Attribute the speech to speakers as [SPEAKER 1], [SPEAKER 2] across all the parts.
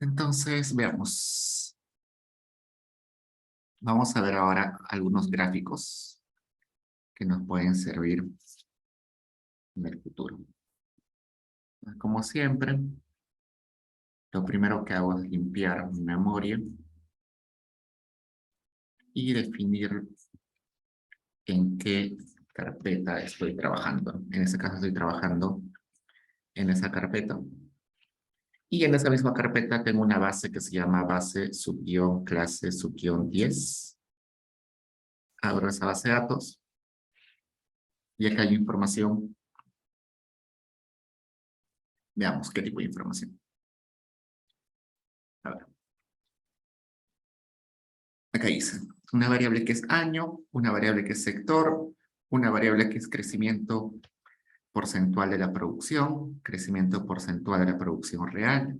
[SPEAKER 1] Entonces, veamos. Vamos a ver ahora algunos gráficos que nos pueden servir en el futuro. Como siempre, lo primero que hago es limpiar mi memoria y definir en qué carpeta estoy trabajando. En este caso estoy trabajando en esa carpeta. Y en esa misma carpeta tengo una base que se llama base subguión clase subguión 10. Abro esa base de datos y acá hay información. Veamos qué tipo de información. A ver. Acá dice una variable que es año, una variable que es sector, una variable que es crecimiento porcentual de la producción, crecimiento porcentual de la producción real,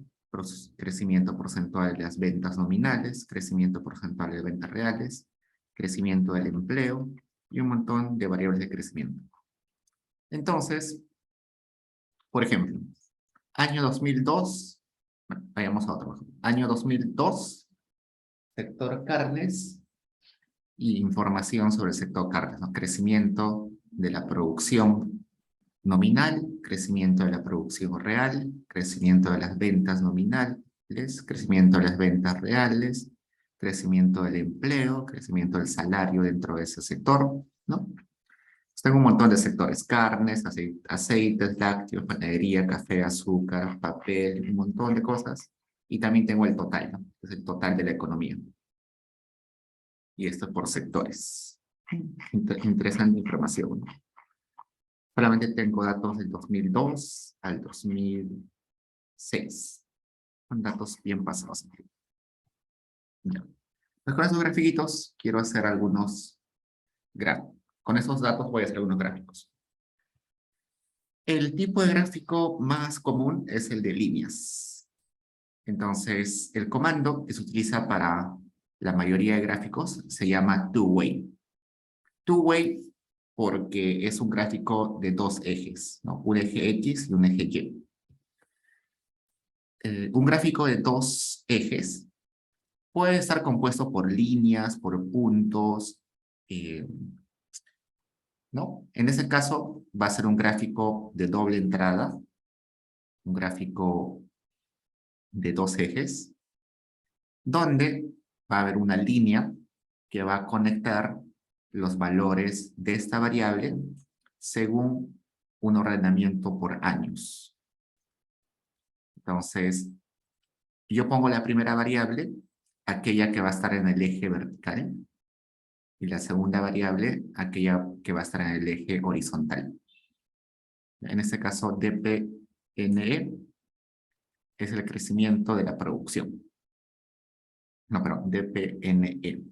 [SPEAKER 1] crecimiento porcentual de las ventas nominales, crecimiento porcentual de ventas reales, crecimiento del empleo y un montón de variables de crecimiento. Entonces, por ejemplo, año 2002, bueno, vayamos a otro. Año 2002, sector carnes y información sobre el sector carnes, ¿no? Crecimiento de la producción nominal, crecimiento de la producción real, crecimiento de las ventas nominales, crecimiento de las ventas reales, crecimiento del empleo, crecimiento del salario dentro de ese sector, ¿no? Tengo un montón de sectores: carnes, aceites, lácteos, panadería, café, azúcar, papel, un montón de cosas. Y también tengo el total, ¿no? Es el total de la economía. Y esto por sectores. Interesante información, ¿no? Solamente tengo datos del 2002 al 2006. Son datos bien pasados. Ya. Pues con esos grafiquitos quiero hacer algunos gráficos. Con esos datos voy a hacer algunos gráficos. El tipo de gráfico más común es el de líneas. Entonces, el comando que se utiliza para la mayoría de gráficos se llama two-way. Two-way porque es un gráfico de dos ejes, ¿no? Un eje X y un eje Y. Un gráfico de dos ejes puede estar compuesto por líneas, por puntos, ¿no? En ese caso va a ser un gráfico de doble entrada, un gráfico de dos ejes, donde va a haber una línea que va a conectar los valores de esta variable según un ordenamiento por años. Entonces, yo pongo la primera variable, aquella que va a estar en el eje vertical, y la segunda variable, aquella que va a estar en el eje horizontal. En este caso, DPNE es el crecimiento de la producción. No, perdón, DPNE.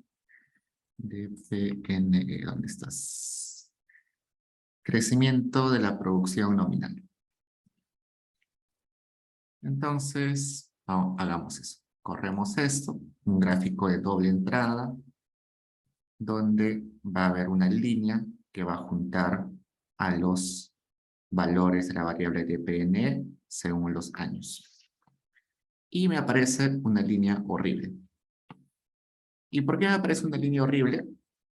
[SPEAKER 1] DPNE, ¿dónde estás? Crecimiento de la producción nominal. Entonces, hagamos eso. Corremos esto, un gráfico de doble entrada, donde va a haber una línea que va a juntar a los valores de la variable de PNE según los años. Y me aparece una línea horrible. ¿Y por qué me aparece una línea horrible?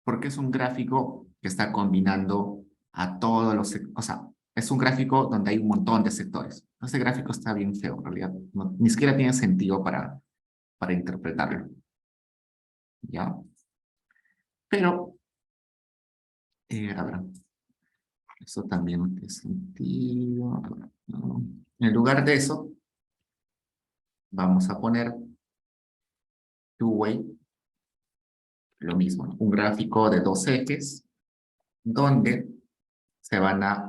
[SPEAKER 1] Porque es un gráfico que está combinando a todos los sectores. O sea, es un gráfico donde hay un montón de sectores. Ese gráfico está bien feo, en realidad. No, ni siquiera tiene sentido para interpretarlo. ¿Ya? Pero, a ver, eso también tiene sentido. No. En lugar de eso, vamos a poner two-way, lo mismo, ¿no? Un gráfico de dos ejes, donde se van a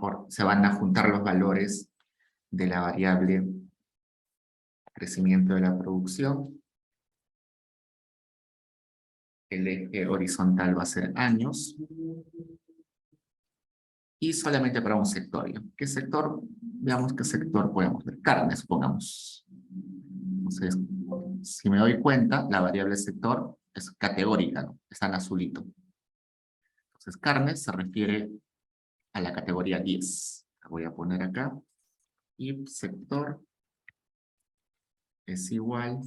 [SPEAKER 1] juntar los valores de la variable crecimiento de la producción. El eje horizontal va a ser años. Y solamente para un sector. ¿Qué sector? Veamos qué sector podemos ver. Carne, supongamos. Entonces, si me doy cuenta, la variable sector es categórica, ¿no? Está en azulito. Entonces, carne se refiere a la categoría 10. La voy a poner acá. Y sector es igual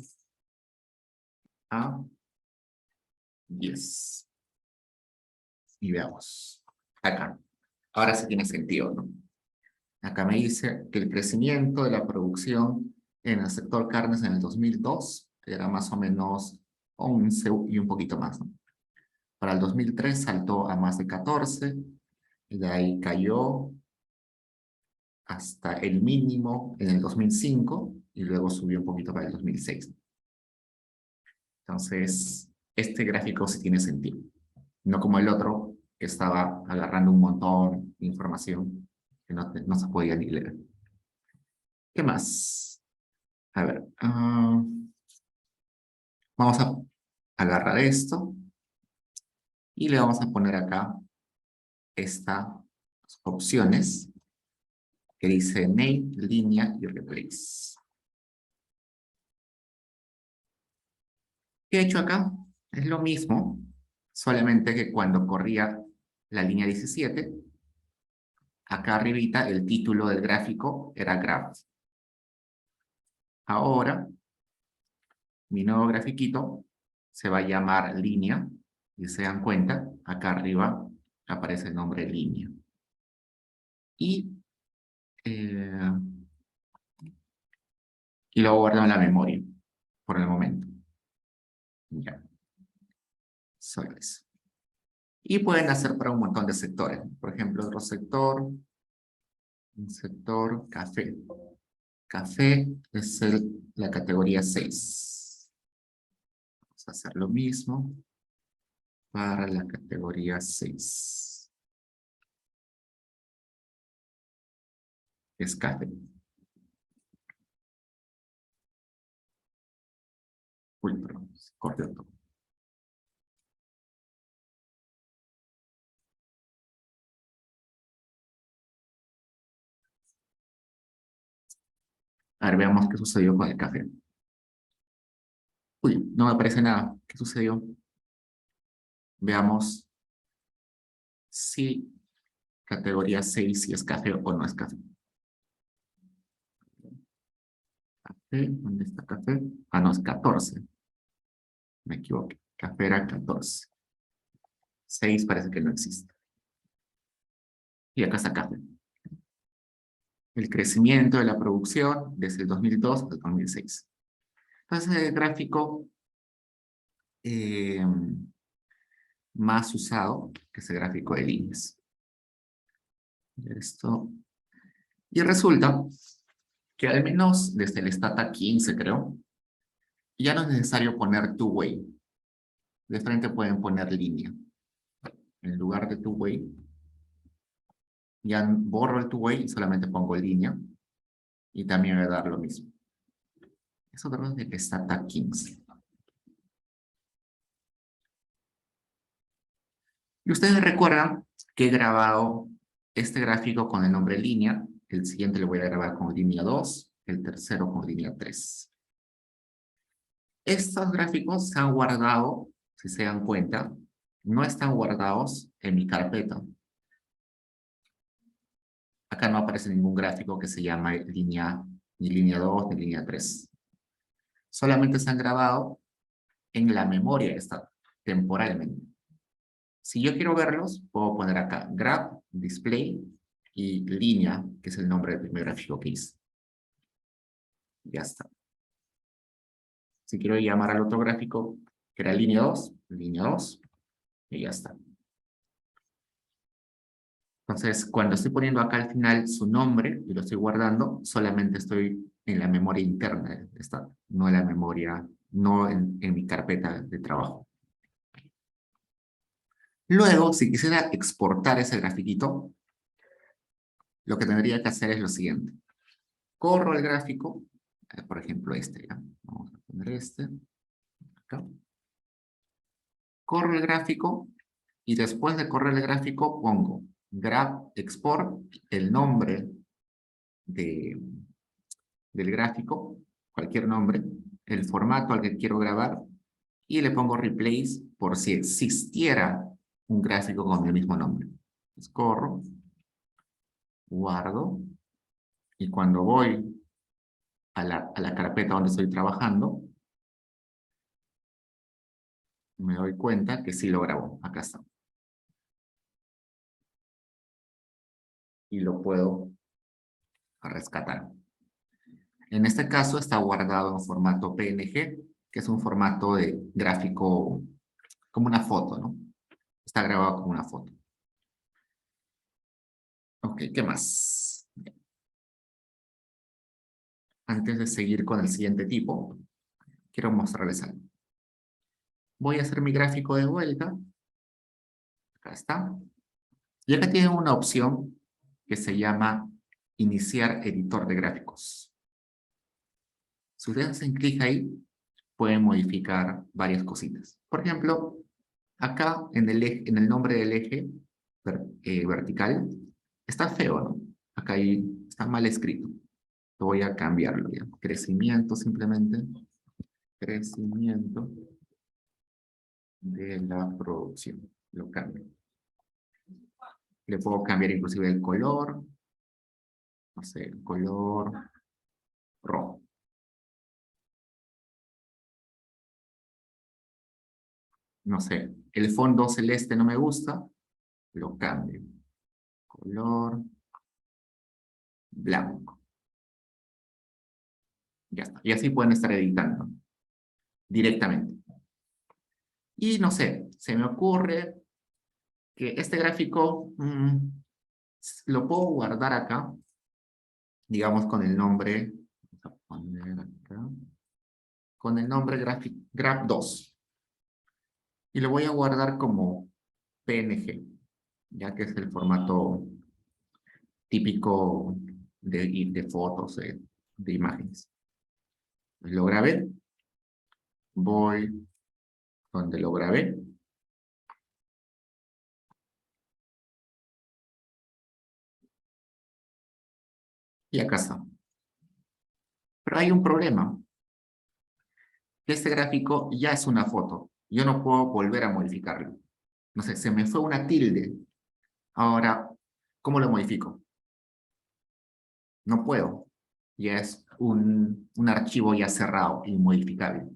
[SPEAKER 1] a 10. Y veamos. Acá. Ahora sí tiene sentido, ¿no? Acá me dice que el crecimiento de la producción en el sector carnes en el 2002 era más o menos 11 y un poquito más, ¿no? Para el 2003 saltó a más de 14, y de ahí cayó hasta el mínimo en el 2005, y luego subió un poquito para el 2006. Entonces, este gráfico sí tiene sentido. No como el otro, que estaba agarrando un montón de información que no se podía ni leer. ¿Qué más? A ver, vamos a agarrar esto y le vamos a poner acá estas opciones que dice name, línea y replace. ¿Qué he hecho acá? Es lo mismo, solamente que cuando corría la línea 17, acá arribita el título del gráfico era graph. Ahora, mi nuevo grafiquito se va a llamar línea, y se dan cuenta, acá arriba aparece el nombre línea. Eh, y lo guardo en la memoria, por el momento. Ya, solo eso. Y pueden hacer para un montón de sectores. Por ejemplo, otro sector, un sector café. Café es la categoría 6. Vamos a hacer lo mismo para la categoría 6. Es café. Uy, perdón, se corrió todo. A ver, veamos qué sucedió con el café. Uy, no me aparece nada. ¿Qué sucedió? Veamos si categoría 6 si es café o no es café. Café, ¿dónde está café? Ah, no, es 14. Me equivoqué. Café era 14. 6 parece que no existe. Y acá está café. El crecimiento de la producción desde el 2002 al 2006. Entonces, el gráfico más usado, que es el gráfico de líneas. Esto. Y resulta que al menos desde el Stata 15, creo, ya no es necesario poner two-way. De frente pueden poner línea. En lugar de two-way, ya borro el two-way y solamente pongo línea. Y también voy a dar lo mismo. Eso es de que Stata 15. Y ustedes recuerdan que he grabado este gráfico con el nombre línea. El siguiente lo voy a grabar con línea 2. El tercero con línea 3. Estos gráficos se han guardado, si se dan cuenta, no están guardados en mi carpeta. Acá no aparece ningún gráfico que se llama línea, ni línea 2, ni línea 3. Solamente se han grabado en la memoria esta, temporalmente. Si yo quiero verlos, puedo poner acá graph, display y línea, que es el nombre del primer gráfico que hice. Ya está. Si quiero llamar al otro gráfico, que era línea 2, y ya está. Entonces, cuando estoy poniendo acá al final su nombre y lo estoy guardando, solamente estoy en la memoria interna de esta, no en la memoria, no en mi carpeta de trabajo. Luego, si quisiera exportar ese grafiquito, lo que tendría que hacer es lo siguiente. Corro el gráfico, por ejemplo este, ¿ya? Vamos a poner este, acá. Corro el gráfico y después de correr el gráfico pongo graph export, el nombre del gráfico, cualquier nombre, el formato al que quiero grabar y le pongo replace por si existiera un gráfico con el mismo nombre. Entonces, corro, guardo y cuando voy a la carpeta donde estoy trabajando, me doy cuenta que sí lo grabó. Acá está. Y lo puedo rescatar. En este caso está guardado en formato PNG, que es un formato de gráfico como una foto, ¿no? Está grabado como una foto. Ok, ¿qué más? Antes de seguir con el siguiente tipo, quiero mostrarles algo. Voy a hacer mi gráfico de vuelta. Acá está. Y acá tienen una opción que se llama iniciar editor de gráficos. Si ustedes hacen clic ahí, pueden modificar varias cositas. Por ejemplo, acá en el nombre del eje vertical, está feo, ¿no? Acá ahí está mal escrito. Lo voy a cambiarlo ya. Crecimiento simplemente. Crecimiento de la producción. Lo cambio. Le puedo cambiar inclusive el color. No sé, el color rojo. No sé, el fondo celeste no me gusta. Lo cambio. Color blanco. Ya está. Y así pueden estar editando directamente. Y no sé, se me ocurre que este gráfico lo puedo guardar acá, digamos con el nombre, vamos a poner acá, con el nombre graph2. Y lo voy a guardar como PNG, ya que es el formato típico de fotos, de imágenes. Lo grabé, voy donde lo grabé. Y acá está. Pero hay un problema. Este gráfico ya es una foto. Yo no puedo volver a modificarlo. No sé, se me fue una tilde. Ahora, ¿cómo lo modifico? No puedo. Ya es un archivo ya cerrado, inmodificable.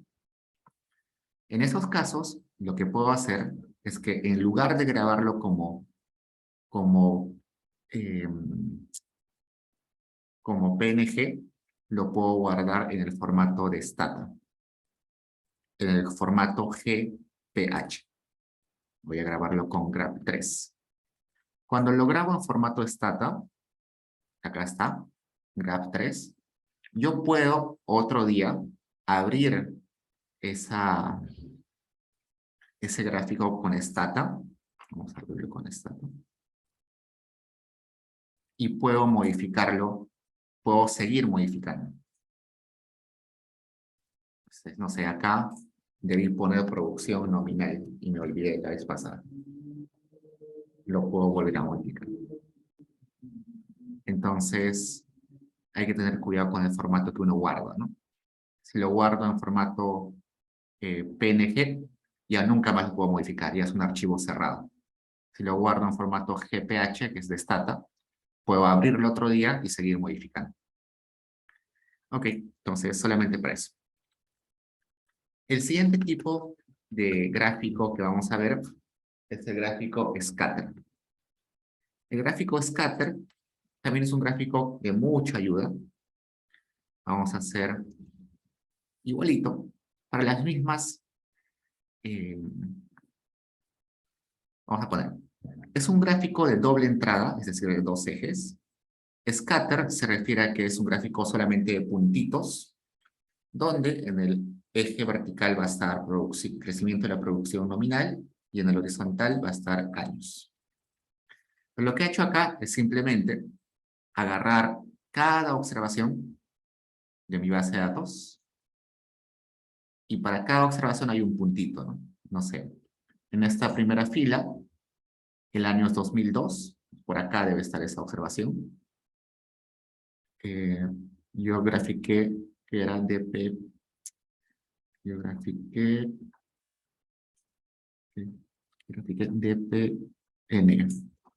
[SPEAKER 1] En esos casos, lo que puedo hacer es que en lugar de grabarlo como, eh, como PNG, lo puedo guardar en el formato de Stata, en el formato GPH. Voy a grabarlo con Graph3. Cuando lo grabo en formato Stata, acá está, Graph3, yo puedo otro día abrir ese gráfico con Stata. Vamos a abrirlo con Stata. Y puedo modificarlo, puedo seguir modificando. Entonces, no sé, acá debí poner producción nominal y me olvidé la vez pasada. Lo puedo volver a modificar. Entonces, hay que tener cuidado con el formato que uno guarda, ¿no? Si lo guardo en formato PNG, ya nunca más lo puedo modificar, ya es un archivo cerrado. Si lo guardo en formato GPH, que es de Stata, puedo abrirlo otro día y seguir modificando. Ok, entonces solamente para eso. El siguiente tipo de gráfico que vamos a ver es el gráfico scatter. El gráfico scatter también es un gráfico de mucha ayuda. Vamos a hacer igualito para las mismas. Vamos a poner. Es un gráfico de doble entrada, es decir, de dos ejes. Scatter se refiere a que es un gráfico solamente de puntitos, donde en el eje vertical va a estar crecimiento de la producción nominal y en el horizontal va a estar años. Pero lo que he hecho acá es simplemente agarrar cada observación de mi base de datos y para cada observación hay un puntito, ¿no? No sé, en esta primera fila, el año es 2002, por acá debe estar esa observación. Yo grafiqué que era DP, yo grafiqué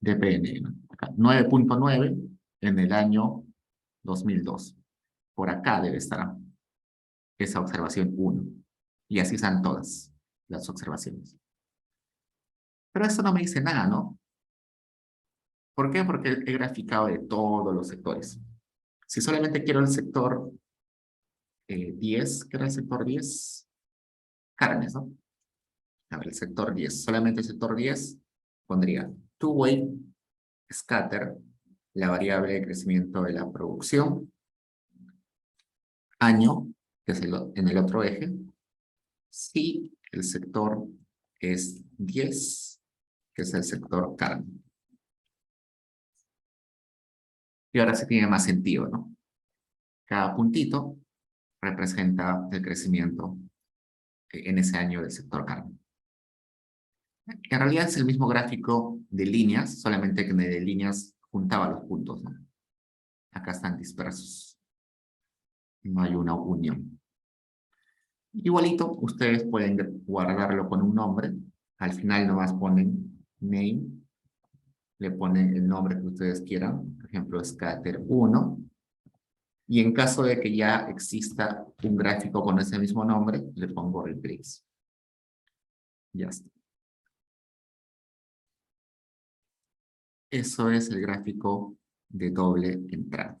[SPEAKER 1] DPN, ¿no? 9.9 en el año 2002. por acá debe estar esa observación 1. Y así están todas las observaciones. Pero esto no me dice nada, ¿no? ¿Por qué? Porque he graficado de todos los sectores. Si solamente quiero el sector 10, ¿qué era el sector 10? Carnes, ¿no? A ver, el sector 10. Solamente el sector 10 pondría two-way, scatter, la variable de crecimiento de la producción, año, que es en el otro eje, si el sector es 10, que es el sector carne. Y ahora sí tiene más sentido, ¿no? Cada puntito representa el crecimiento en ese año del sector carne. En realidad es el mismo gráfico de líneas, solamente que de líneas juntaba los puntos, ¿no? Acá están dispersos. No hay una unión. Igualito, ustedes pueden guardarlo con un nombre. Al final nomás ponen name. Le ponen el nombre que ustedes quieran. Por ejemplo, scatter 1. Y en caso de que ya exista un gráfico con ese mismo nombre, le pongo replace. Ya está. Eso es el gráfico de doble entrada.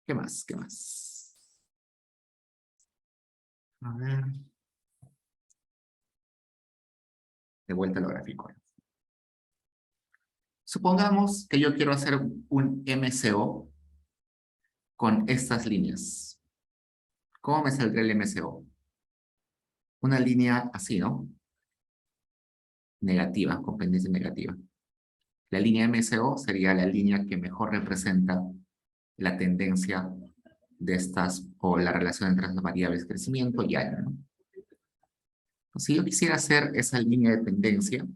[SPEAKER 1] ¿Qué más? ¿Qué más? A ver. De vuelta al gráfico. Supongamos que yo quiero hacer un MCO con estas líneas. ¿Cómo me saldría el MCO? Una línea así, ¿no? Negativa, con pendiente negativa. La línea MCO sería la línea que mejor representa la tendencia de estas, o la relación entre las variables crecimiento y año, ¿no? Si yo quisiera hacer esa línea de tendencia,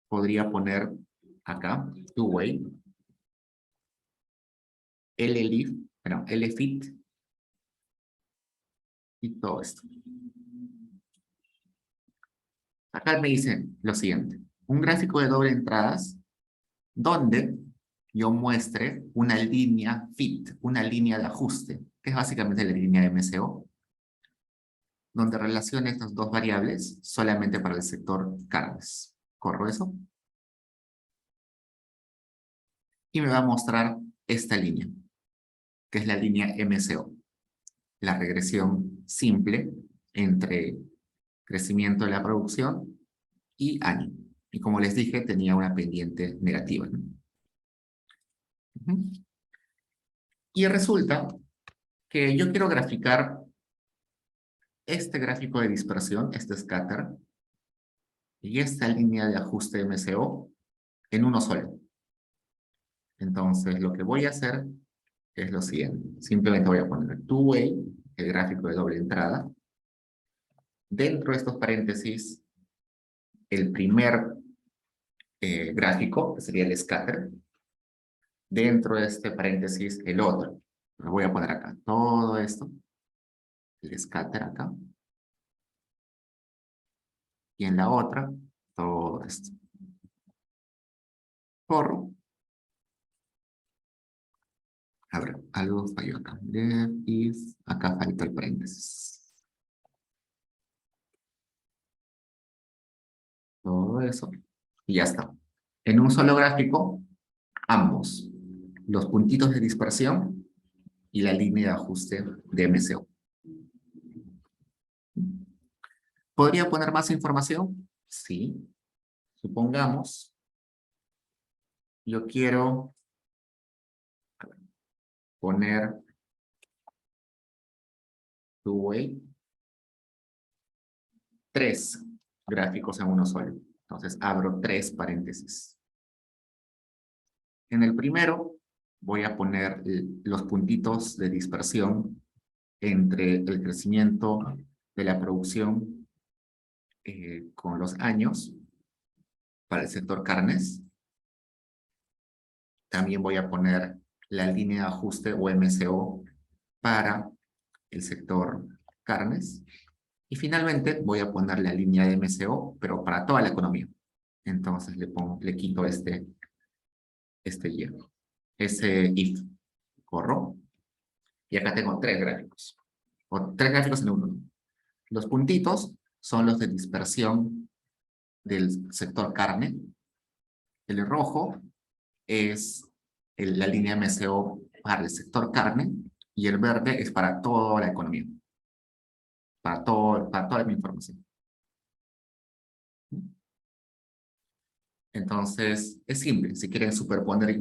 [SPEAKER 1] podría poner acá, two-way, LLIF, bueno, LFIT, y todo esto. Acá me dicen lo siguiente, un gráfico de doble entradas donde yo muestre una línea fit, una línea de ajuste, que es básicamente la línea de MCO, donde relacione estas dos variables solamente para el sector carnes. ¿Corro eso? Y me va a mostrar esta línea, que es la línea MCO, la regresión simple entre crecimiento de la producción y año. Y como les dije, tenía una pendiente negativa, ¿no? Y resulta que yo quiero graficar este gráfico de dispersión, este scatter, y esta línea de ajuste MCO en uno solo. Entonces, lo que voy a hacer es lo siguiente. Simplemente voy a poner two-way, el gráfico de doble entrada. Dentro de estos paréntesis, el primer gráfico, que sería el scatter. Dentro de este paréntesis, el otro. Lo voy a poner acá. Todo esto. El scatter acá. Y en la otra, todo esto. Corro. A ver, algo falló acá. Acá falta el paréntesis. Todo eso. Y ya está. En un solo gráfico, ambos. Los puntitos de dispersión y la línea de ajuste de MCO. ¿Podría poner más información? Sí. Supongamos, yo quiero poner two-way 3 gráficos en uno solo. Entonces abro 3 paréntesis. En el primero voy a poner los puntitos de dispersión entre el crecimiento de la producción con los años para el sector carnes. También voy a poner la línea de ajuste o MCO para el sector carnes. Y finalmente voy a poner la línea de MCO, pero para toda la economía. Entonces le quito este hierro. ese if. Corro. Y acá tengo tres gráficos. O tres gráficos en uno. Los puntitos son los de dispersión del sector carne. El rojo es la línea MCO para el sector carne. Y el verde es para toda la economía. Para toda mi información. Entonces, es simple. Si quieren superponer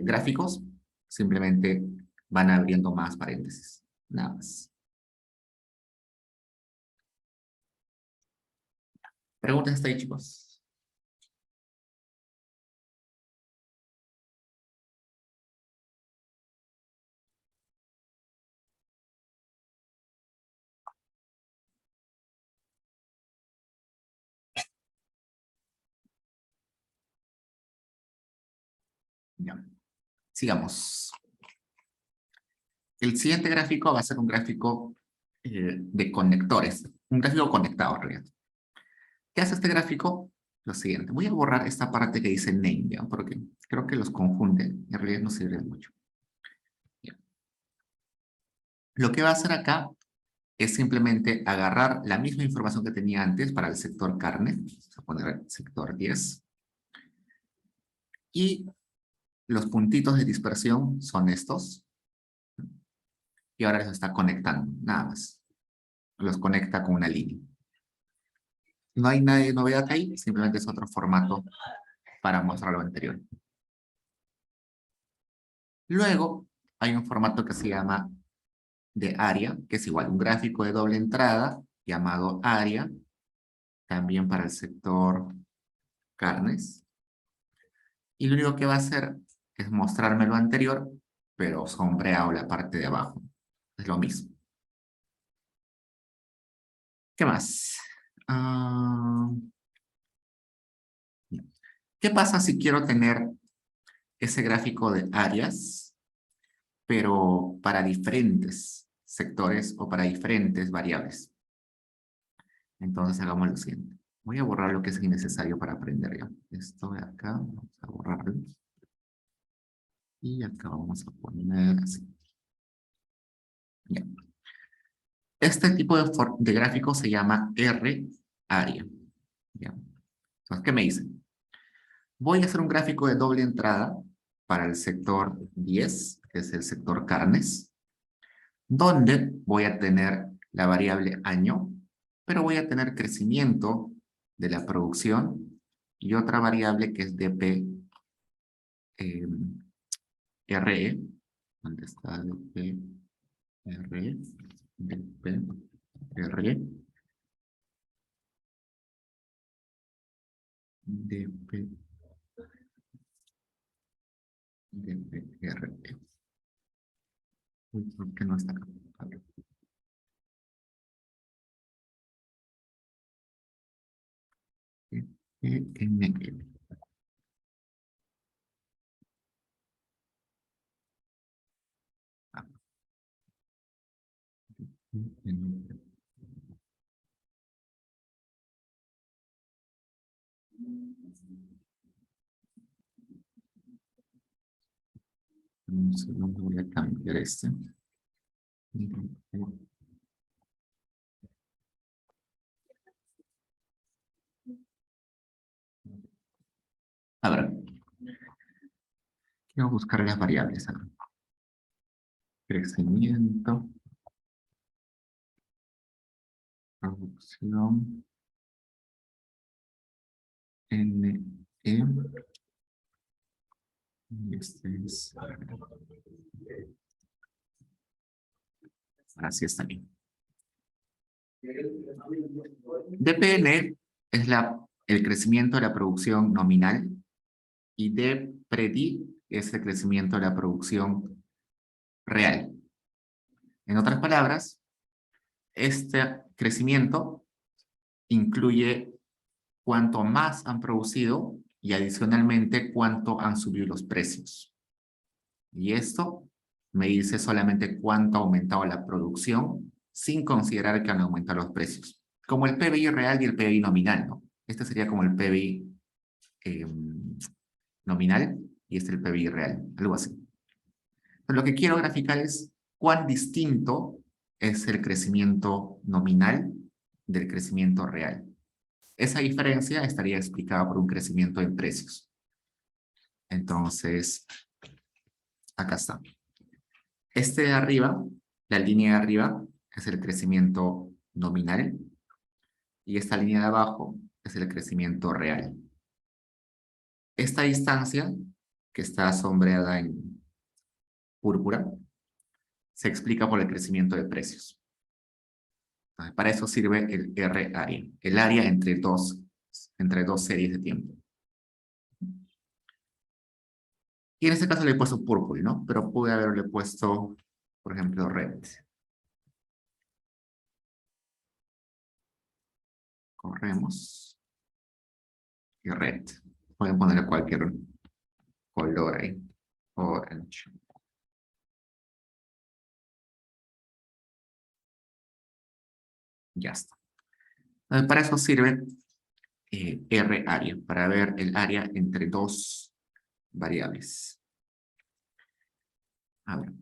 [SPEAKER 1] gráficos, simplemente van abriendo más paréntesis. Nada más. ¿Preguntas hasta ahí, chicos? Ya. Sigamos. El siguiente gráfico va a ser un gráfico de conectores. Un gráfico conectado, en realidad. ¿Qué hace este gráfico? Lo siguiente. Voy a borrar esta parte que dice name, ¿ya? Porque creo que los confunde. En realidad no sirve mucho. Ya. Lo que va a hacer acá es simplemente agarrar la misma información que tenía antes para el sector carne. Vamos a poner sector 10. Y los puntitos de dispersión son estos. Y ahora los está conectando, nada más. Los conecta con una línea. No hay nada de novedad ahí, simplemente es otro formato para mostrar lo anterior. Luego, hay un formato que se llama de área, que es igual, un gráfico de doble entrada llamado área, también para el sector carnes. Y lo único que va a hacer es mostrarme lo anterior, pero sombreado la parte de abajo. Es lo mismo. ¿Qué más? ¿Qué pasa si quiero tener ese gráfico de áreas, pero para diferentes sectores o para diferentes variables? Entonces hagamos lo siguiente. Voy a borrar lo que es innecesario para aprender ya. Esto de acá, vamos a borrarlo. Y acá vamos a poner así. Ya. Este tipo de gráfico se llama R-área. ¿Ya? Entonces, ¿qué me dicen? Voy a hacer un gráfico de doble entrada para el sector 10, que es el sector carnes, donde voy a tener la variable año, pero voy a tener crecimiento de la producción y otra variable que es DP RE. ¿Dónde está DP RE? DP RE. DP RE. Uy, ¿por qué no está acá? NL. Un segundo, voy a cambiar este. A ver, quiero buscar las variables. A ver. Crecimiento, producción, NE, y este es... Así está bien. DPN es el crecimiento de la producción nominal y DPREDI es el crecimiento de la producción real. En otras palabras, este crecimiento incluye cuánto más han producido y adicionalmente cuánto han subido los precios. Y esto me dice solamente cuánto ha aumentado la producción sin considerar que han aumentado los precios. Como el PBI real y el PBI nominal, ¿no? Este sería como el PBI nominal y este es el PBI real, algo así. Pero lo que quiero graficar es cuán distinto es el crecimiento nominal del crecimiento real. Esa diferencia estaría explicada por un crecimiento en precios. Entonces, acá está. Este de arriba, la línea de arriba, es el crecimiento nominal y esta línea de abajo es el crecimiento real. Esta distancia, que está sombreada en púrpura, se explica por el crecimiento de precios. Para eso sirve el R área, el área entre dos series de tiempo. Y en este caso le he puesto purple, ¿no? Pero pude haberle puesto, por ejemplo, red. Corremos. Y red. Pueden ponerle cualquier color ahí. Orange. Ya está. Para eso sirve R área, para ver el área entre dos variables. A ver.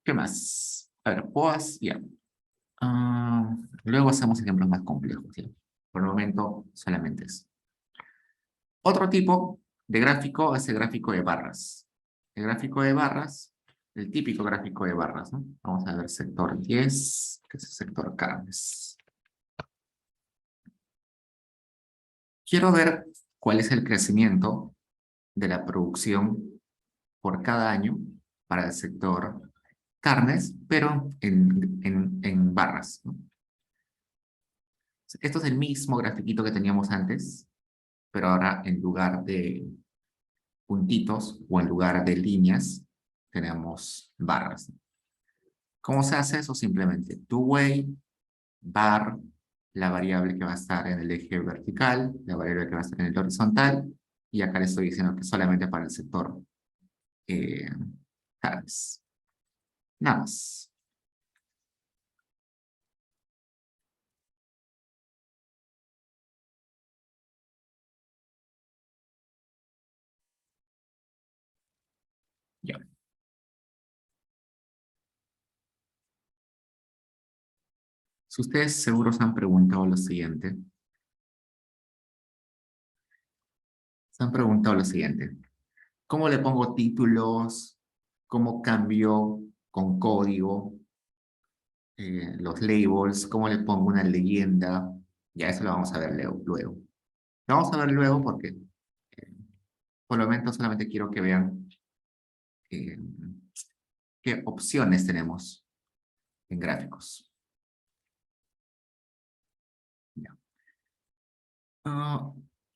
[SPEAKER 1] ¿Qué más? A ver, POAS, ya. Luego hacemos ejemplos más complejos, ¿sí? Por el momento, solamente eso. Otro tipo de gráfico es el gráfico de barras. El gráfico de barras, el típico gráfico de barras, ¿no? Vamos a ver sector 10, que es el sector carnes. Quiero ver cuál es el crecimiento de la producción por cada año para el sector carnes, pero en barras, ¿no? Esto es el mismo grafiquito que teníamos antes, pero ahora en lugar de puntitos o en lugar de líneas, tenemos barras. ¿Cómo se hace eso? Simplemente two-way, bar, la variable que va a estar en el eje vertical, la variable que va a estar en el horizontal, y acá le estoy diciendo que solamente para el sector carnes. Nada más. Ya. Si ustedes seguro se han preguntado lo siguiente. Se han preguntado lo siguiente. ¿Cómo le pongo títulos? ¿Cómo cambio con código los labels? ¿Cómo le pongo una leyenda? Ya eso lo vamos a ver luego. Lo vamos a ver luego porque por el momento solamente quiero que vean eh, qué opciones tenemos en gráficos. Ya.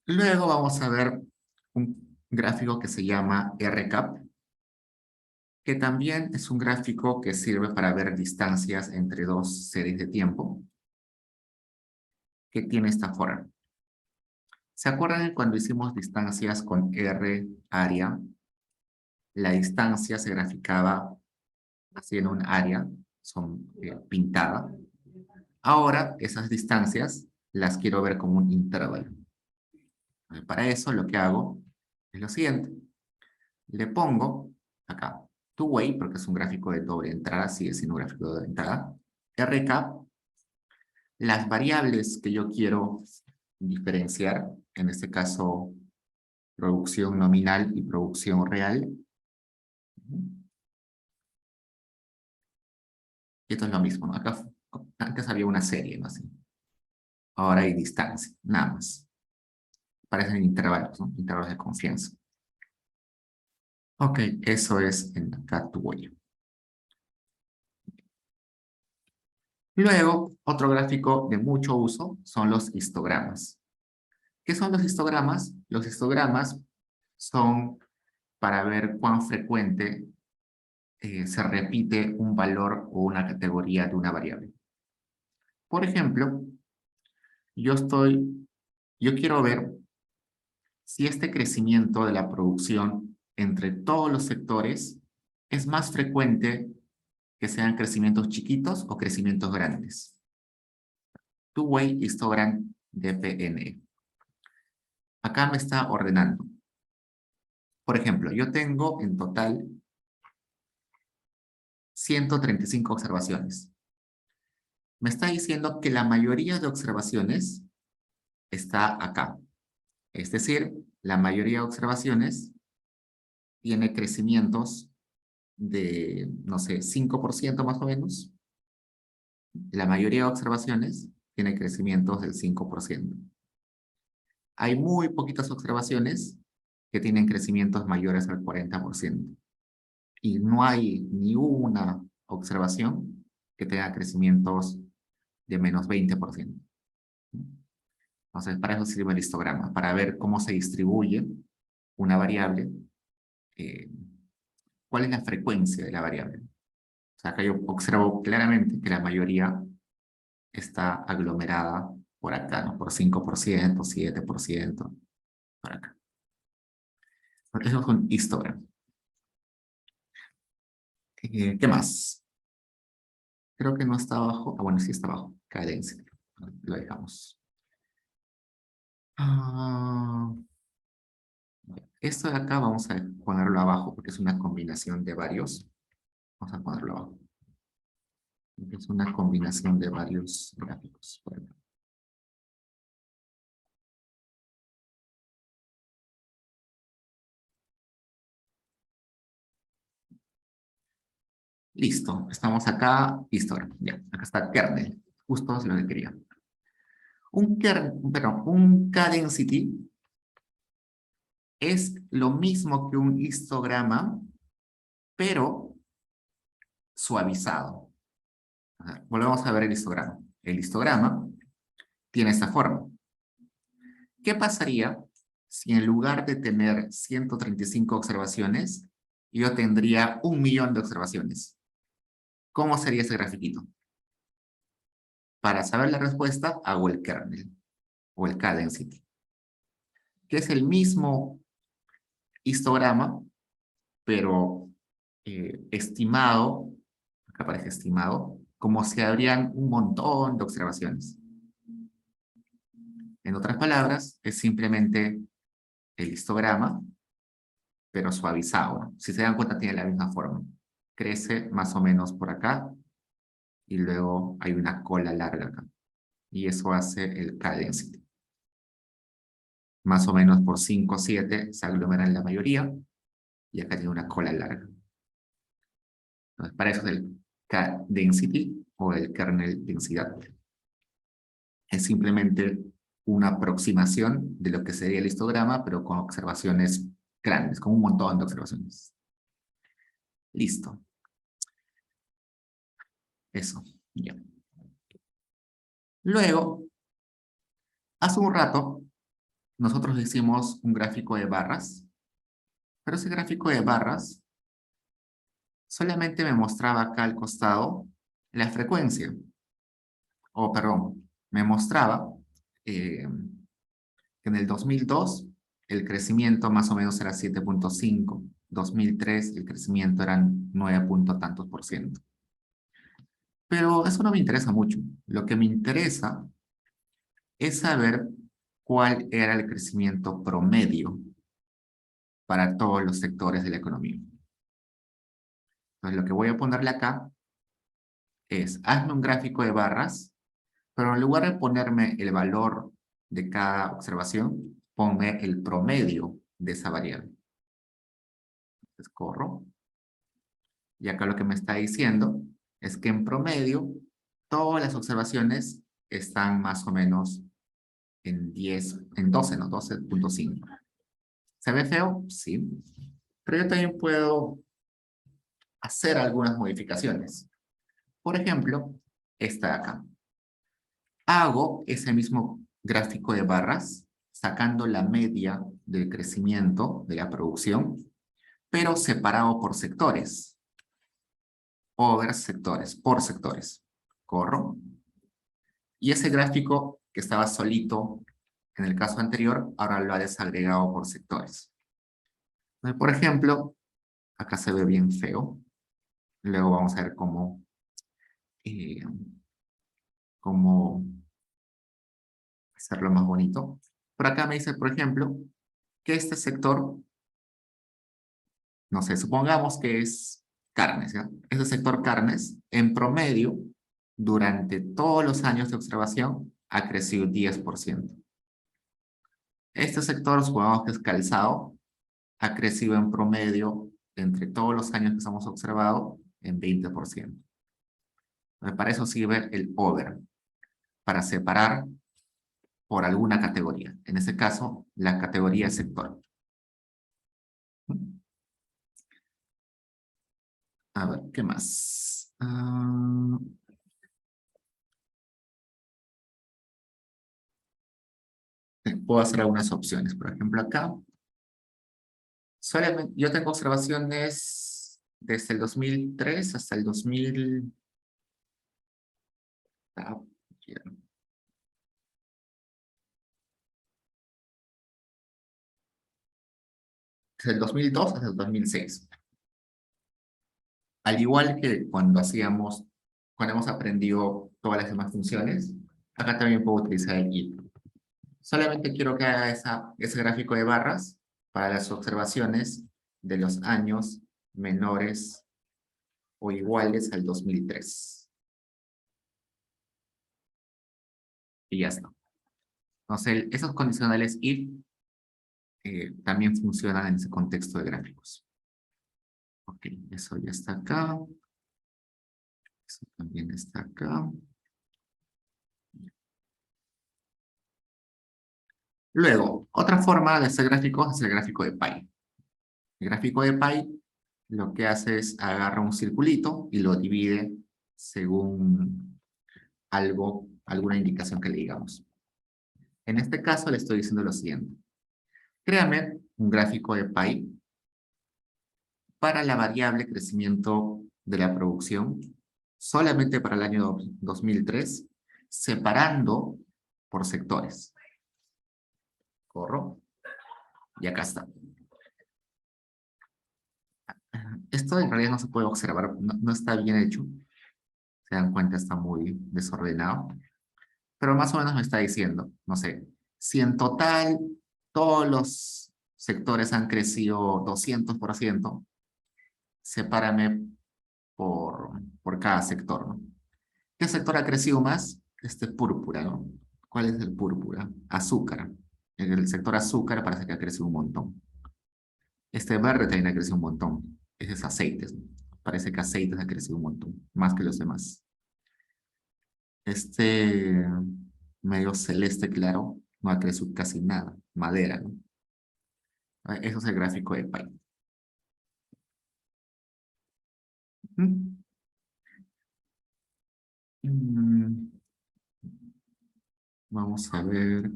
[SPEAKER 1] Luego vamos a ver un gráfico que se llama RCAP, que también es un gráfico que sirve para ver distancias entre dos series de tiempo, que tiene esta forma. ¿Se acuerdan de cuando hicimos distancias con R área? La distancia se graficaba haciendo un área pintada. Ahora esas distancias las quiero ver como un intervalo. Para eso lo que hago es lo siguiente. Le pongo acá two-way, porque es un gráfico de doble entrada, sigue siendo un gráfico de doble entrada. RCAP, las variables que yo quiero diferenciar, en este caso producción nominal y producción real. Y esto es lo mismo, ¿no? Acá antes había una serie, ¿no? Así. Ahora hay distancia, nada más. Parecen intervalos, ¿no? Intervalos de confianza. Ok, eso es en acá tu huella. Luego, otro gráfico de mucho uso son los histogramas. ¿Qué son los histogramas? Los histogramas son para ver cuán frecuente se repite un valor o una categoría de una variable. Por ejemplo, yo quiero ver si este crecimiento de la producción entre todos los sectores es más frecuente que sean crecimientos chiquitos o crecimientos grandes. Two-way histogram DPN. acá me está ordenando. Por ejemplo, yo tengo en total 135 observaciones. Me está diciendo que la mayoría de observaciones está acá. Es decir, la mayoría de observaciones tiene crecimientos de, no sé, 5% más o menos. La mayoría de observaciones tiene crecimientos del 5%. Hay muy poquitas observaciones que tienen crecimientos mayores al 40%. Y no hay ni una observación que tenga crecimientos de menos 20%. Entonces, para eso sirve el histograma, para ver cómo se distribuye una variable, eh, cuál es la frecuencia de la variable. O sea, acá yo observo claramente que la mayoría está aglomerada por acá, ¿no? Por 5%, 7%, por acá. Eso es un histograma. ¿Qué más? Creo que no está abajo. Ah, bueno, sí está abajo. Cadencia. Lo dejamos. Ah, esto de acá vamos a ponerlo abajo porque es una combinación de varios. Vamos a ponerlo abajo. Es una combinación de varios gráficos. Por acá. Listo. Estamos acá. Histograma. Ya. Acá está kernel. Justo es lo que quería. Un K-density es lo mismo que un histograma, pero suavizado. Volvemos a ver el histograma. El histograma tiene esta forma. ¿Qué pasaría si en lugar de tener 135 observaciones, yo tendría 1.000.000 de observaciones? ¿Cómo sería ese grafiquito? Para saber la respuesta, hago el kernel o el K-density, que es el mismo histograma, pero estimado, acá aparece estimado, como si habrían un montón de observaciones. En otras palabras, es simplemente el histograma, pero suavizado, ¿no? Si se dan cuenta, tiene la misma forma. Crece más o menos por acá y luego hay una cola larga acá. Y eso hace el K-density. Más o menos por 5 o 7 se aglomeran la mayoría y acá tiene una cola larga. Entonces, para eso es el K-density o el kernel densidad. Es simplemente una aproximación de lo que sería el histograma, pero con observaciones grandes, con un montón de observaciones. Listo. Eso. Ya. Luego, hace un rato, nosotros hicimos un gráfico de barras, pero ese gráfico de barras solamente me mostraba acá al costado la frecuencia. O, perdón, me mostraba que en el 2002 el crecimiento más o menos era 7.5, 2003 el crecimiento eran 9 punto tantos por ciento. Pero eso no me interesa mucho. Lo que me interesa es saber cuál era el crecimiento promedio para todos los sectores de la economía. Entonces, lo que voy a ponerle acá es, hazme un gráfico de barras, pero en lugar de ponerme el valor de cada observación, ponme el promedio de esa variable. Entonces, corro. Y acá lo que me está diciendo es que en promedio, todas las observaciones están más o menos en 10, en 12, ¿no? 12.5. ¿Se ve feo? Sí. Pero yo también puedo hacer algunas modificaciones. Por ejemplo, esta de acá. Hago ese mismo gráfico de barras, sacando la media del crecimiento de la producción, pero separado por sectores. Over sectores, por sectores. Corro. Y ese gráfico que estaba solito en el caso anterior, ahora lo ha desagregado por sectores. Entonces, por ejemplo, acá se ve bien feo. Luego vamos a ver cómo hacerlo más bonito. Por acá me dice, por ejemplo, que este sector, no sé, supongamos que es carnes, ¿ya? Este sector carnes, en promedio, durante todos los años de observación, ha crecido 10%. Este sector, supongamos que es calzado, ha crecido en promedio, entre todos los años que hemos observado, en 20%. Para eso sirve el over, para separar por alguna categoría. En este caso, la categoría sector. A ver, ¿qué más? Puedo hacer algunas opciones. Por ejemplo, acá, solamente, yo tengo observaciones desde el 2003 hasta el 2000. Ah, desde el 2002 hasta el 2006. Al igual que cuando hemos aprendido todas las demás funciones, acá también puedo utilizar el if. Solamente quiero que haga ese gráfico de barras para las observaciones de los años menores o iguales al 2003. Y ya está. Entonces, esos condicionales if también funcionan en ese contexto de gráficos. Ok, eso ya está acá. Eso también está acá. Luego, otra forma de hacer gráficos es el gráfico de pie. El gráfico de pie lo que hace es agarra un circulito y lo divide según alguna indicación que le digamos. En este caso le estoy diciendo lo siguiente. Créame un gráfico de pie para la variable crecimiento de la producción solamente para el año 2003, separando por sectores. Corro. Y acá está. Esto en realidad no se puede observar, no está bien hecho. Se dan cuenta, está muy desordenado. Pero más o menos me está diciendo, no sé, si en total todos los sectores han crecido 200%, sepárame por cada sector, ¿no? ¿Qué sector ha crecido más? Este púrpura, ¿no? ¿Cuál es el púrpura? Azúcar. En el sector azúcar parece que ha crecido un montón. Este verde también ha crecido un montón. Ese es aceites, ¿no? Parece que aceites ha crecido un montón, más que los demás. Este medio celeste claro no ha crecido casi nada. Madera, ¿no? Eso es el gráfico de pie. ¿Mm? Mm, Vamos a ver.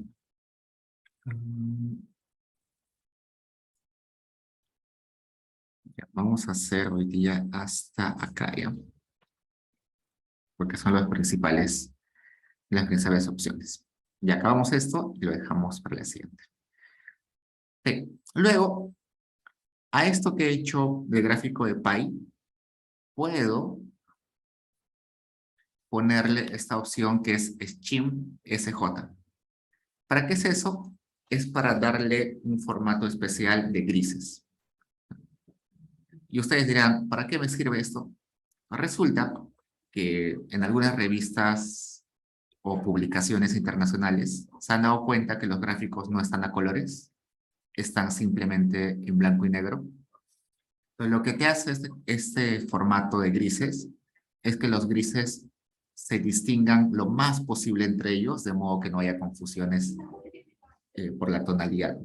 [SPEAKER 1] Mm, ya, vamos a hacer hoy día hasta acá, ¿ya? Porque son las principales opciones. Ya acabamos esto y lo dejamos para la siguiente. Luego, a esto que he hecho de gráfico de pie, puedo ponerle esta opción que es Scheme SJ. ¿Para qué es eso? Es para darle un formato especial de grises. Y ustedes dirán, ¿para qué me sirve esto? Resulta que en algunas revistas o publicaciones internacionales se han dado cuenta que los gráficos no están a colores, están simplemente en blanco y negro. Entonces, lo que te hace este formato de grises es que los grises se distingan lo más posible entre ellos, de modo que no haya confusiones por la tonalidad.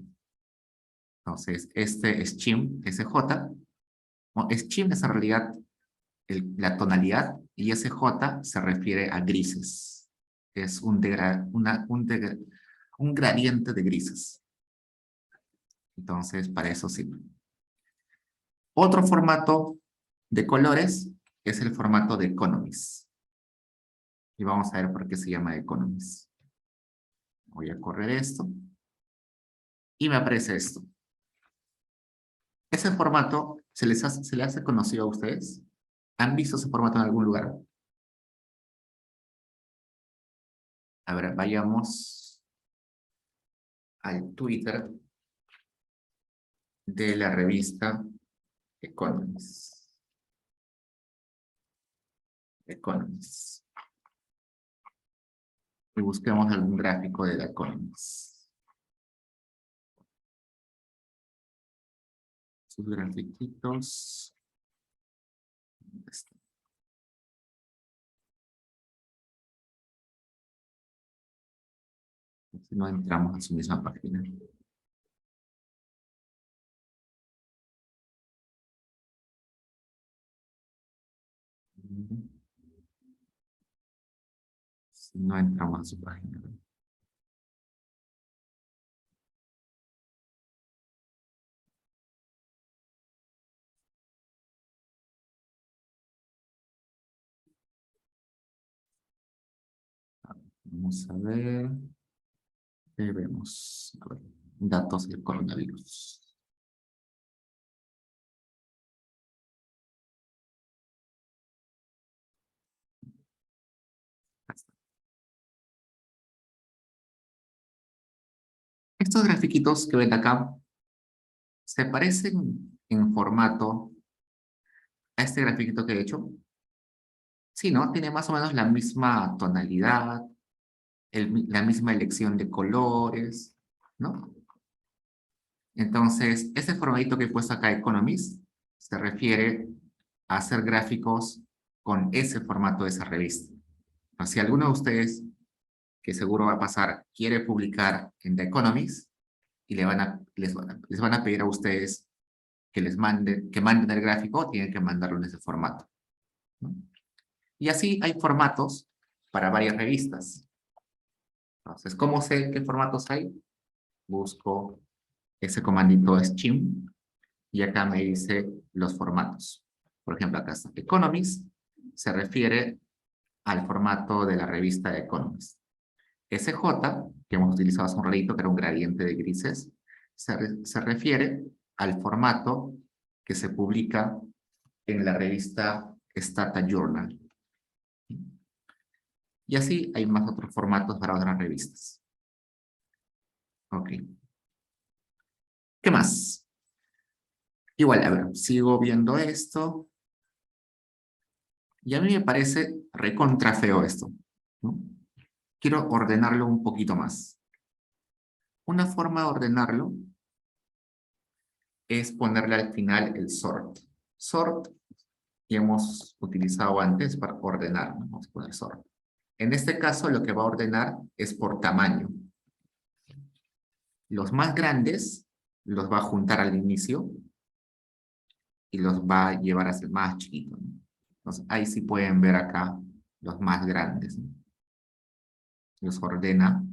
[SPEAKER 1] Entonces, este es Scheme, SJ. Scheme es en realidad la tonalidad y SJ se refiere a grises. Es un gradiente de grises. Entonces, para eso sirve. Otro formato de colores es el formato de Economist. Y vamos a ver por qué se llama Economist. Voy a correr esto. Y me aparece esto. Ese formato se le hace conocido a ustedes. ¿Han visto ese formato en algún lugar? A ver, vayamos al Twitter de la revista Economist. Y busquemos algún gráfico de la Economist. Sus grafiquitos. ¿Dónde están? Si no entramos a su misma página. Si no entramos a su página. Vamos a ver. ¿Qué vemos? A ver, datos del coronavirus. Estos grafiquitos que ven acá se parecen en formato a este grafiquito que he hecho. Sí, ¿no? Tiene más o menos la misma tonalidad, la misma elección de colores, ¿no? Entonces, este formatito que he puesto acá, Economist, se refiere a hacer gráficos con ese formato de esa revista. O sea, si alguno de ustedes, que seguro va a pasar, quiere publicar en The Economist, y les van a pedir a ustedes que manden el gráfico, tienen que mandarlo en ese formato, ¿no? Y así hay formatos para varias revistas. Entonces, ¿cómo sé qué formatos hay? Busco ese comandito Schim y acá me dice los formatos. Por ejemplo, acá está Economist, se refiere al formato de la revista de Economist. SJ, que hemos utilizado hace un ratito, que era un gradiente de grises, se refiere al formato que se publica en la revista Stata Journal. Y así hay más otros formatos para otras revistas. Ok. ¿Qué más? Igual, a ver, sigo viendo esto. Y a mí me parece recontra feo esto, ¿no? Quiero ordenarlo un poquito más. Una forma de ordenarlo es ponerle al final el sort. Sort, que hemos utilizado antes para ordenar, ¿no? Vamos a poner sort. En este caso, lo que va a ordenar es por tamaño. Los más grandes los va a juntar al inicio y los va a llevar hacia el más chiquito, ¿no? Entonces, ahí sí pueden ver acá los más grandes, ¿no? Los ordena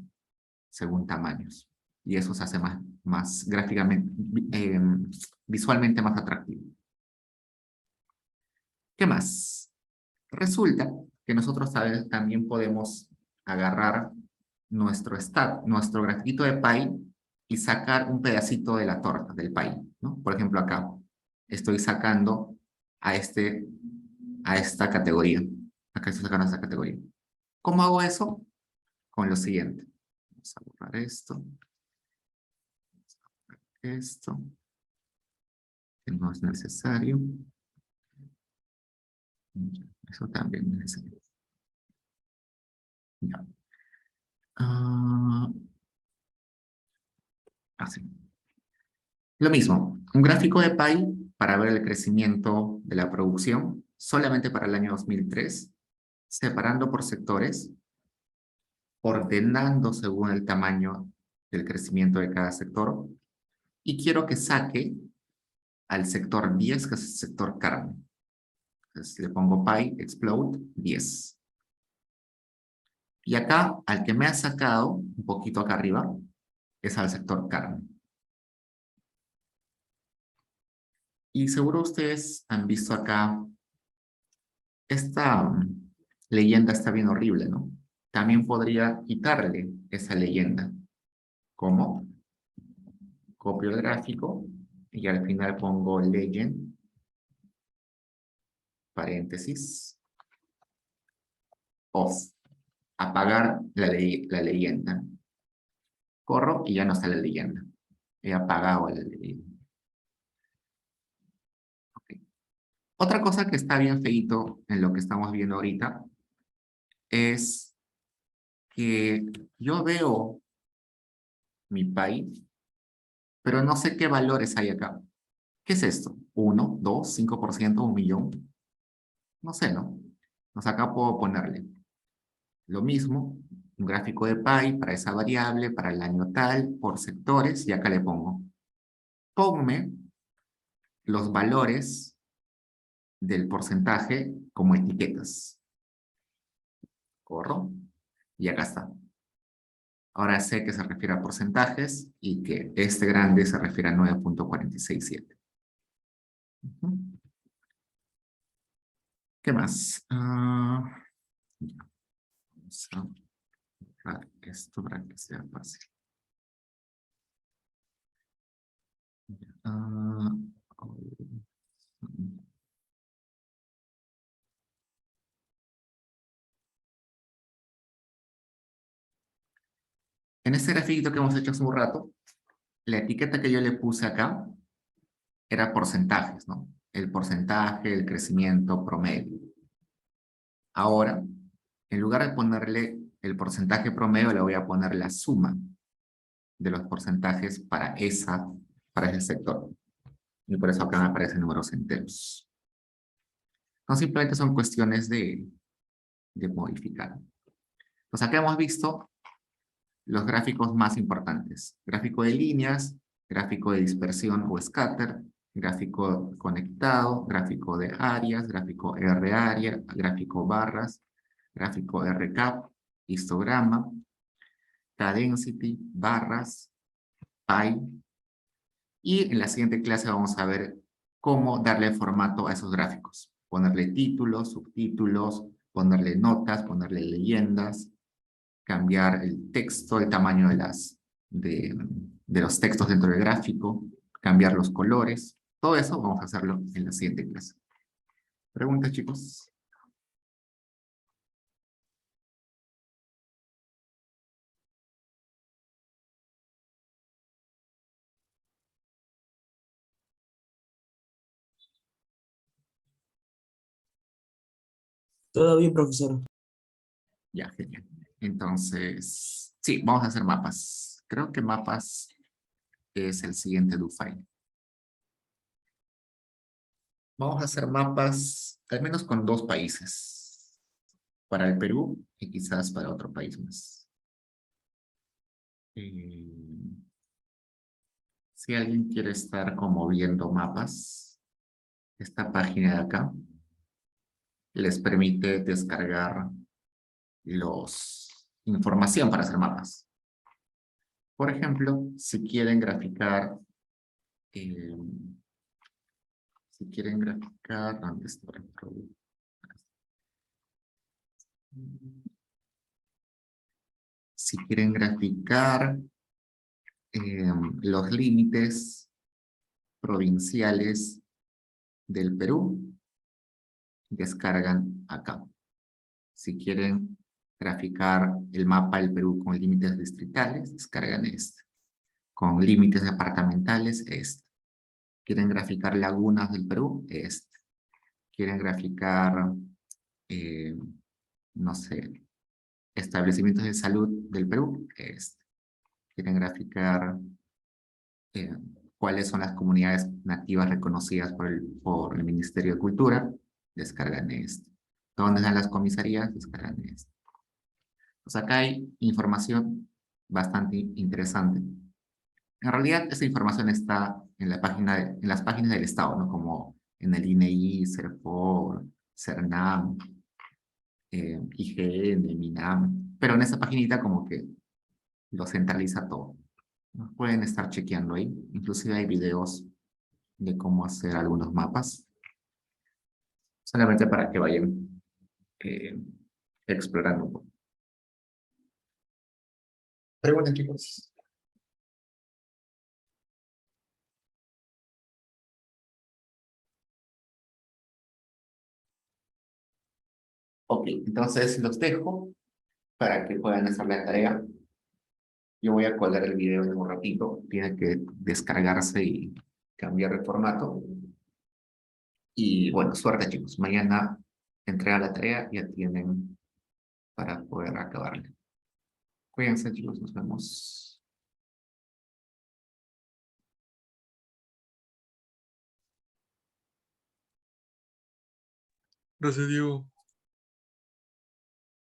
[SPEAKER 1] según tamaños. Y eso se hace más gráficamente, visualmente más atractivo. ¿Qué más? Resulta que nosotros también podemos agarrar nuestro grafiquito de pie y sacar un pedacito de la torta del pie, ¿no? Por ejemplo, acá estoy sacando a esta categoría. Acá estoy sacando esta categoría. ¿Cómo hago eso? Con lo siguiente. Vamos a borrar esto. Esto. Que no es necesario. Eso también es necesario. Ya. Así. Lo mismo, un gráfico de pie para ver el crecimiento de la producción solamente para el año 2003, separando por sectores, ordenando según el tamaño del crecimiento de cada sector, y quiero que saque al sector 10, que es el sector carne. Entonces le pongo pie, explode, 10. Y acá, al que me ha sacado, un poquito acá arriba, es al sector carne. Y seguro ustedes han visto acá, esta leyenda está bien horrible, ¿no? También podría quitarle esa leyenda. ¿Cómo? Copio el gráfico y al final pongo legend, paréntesis, off. Apagar la leyenda. Corro y ya no está la leyenda. He apagado la leyenda. Ok. Otra cosa que está bien feíto en lo que estamos viendo ahorita es que yo veo mi país, pero no sé qué valores hay acá. ¿Qué es esto? ¿1, 2, 5%, 1 millón? No sé, ¿no? Entonces acá puedo ponerle lo mismo, un gráfico de PI para esa variable, para el año tal, por sectores, y acá le pongo, ponme los valores del porcentaje como etiquetas. Corro, y acá está. Ahora sé que se refiere a porcentajes y que este grande se refiere a 9.467. ¿Qué más? Vamos a dejar esto para que sea fácil. Ah, en este grafiquito que hemos hecho hace un rato, la etiqueta que yo le puse acá era porcentajes, ¿no? El porcentaje, el crecimiento promedio. Ahora, en lugar de ponerle el porcentaje promedio, le voy a poner la suma de los porcentajes para ese sector. Y por eso acá me aparecen números enteros. No simplemente son cuestiones de modificar. Pues acá hemos visto los gráficos más importantes. Gráfico de líneas, gráfico de dispersión o scatter, gráfico conectado, gráfico de áreas, gráfico R área, gráfico barras, gráfico RCAP, histograma, K-density, barras, pi. Y en la siguiente clase vamos a ver cómo darle formato a esos gráficos. Ponerle títulos, subtítulos, ponerle notas, ponerle leyendas, cambiar el texto, el tamaño de los textos dentro del gráfico, cambiar los colores. Todo eso vamos a hacerlo en la siguiente clase. ¿Preguntas, chicos?
[SPEAKER 2] Todo bien, profesor.
[SPEAKER 1] Ya, genial. Entonces, sí, vamos a hacer mapas. Creo que mapas es el siguiente do file. Vamos a hacer mapas, al menos con 2 países. Para el Perú y quizás para otro país más. Si alguien quiere estar como viendo mapas, esta página de acá les permite descargar información para hacer mapas. Por ejemplo, si quieren graficar, eh, ¿dónde está? Si quieren graficar los límites provinciales del Perú, descargan acá. Si quieren graficar el mapa del Perú con límites distritales, descargan este. Con límites departamentales, este. Quieren graficar lagunas del Perú, este. Quieren graficar, no sé, establecimientos de salud del Perú, este. Quieren graficar eh, cuáles son las comunidades nativas reconocidas por el Ministerio de Cultura, descargan este. ¿Dónde están las comisarías? Descargan este. Pues acá hay información bastante interesante. En realidad, esa información está en las páginas del Estado, ¿no? Como en el INEI, CERPOR, CERNAM, IGN, MINAM. Pero en esa paginita como que lo centraliza todo. ¿No? Pueden estar chequeando ahí. Inclusive hay videos de cómo hacer algunos mapas. Solamente para que vayan eh, explorando un poco. Pregunten, chicos. Ok, entonces los dejo para que puedan hacer la tarea. Yo voy a colgar el video en un ratito. Tiene que descargarse y cambiar de formato. Y bueno, suerte chicos. Mañana entrega la tarea y ya tienen para poder acabarla. Cuídense chicos, nos vemos.
[SPEAKER 2] Gracias, Diego.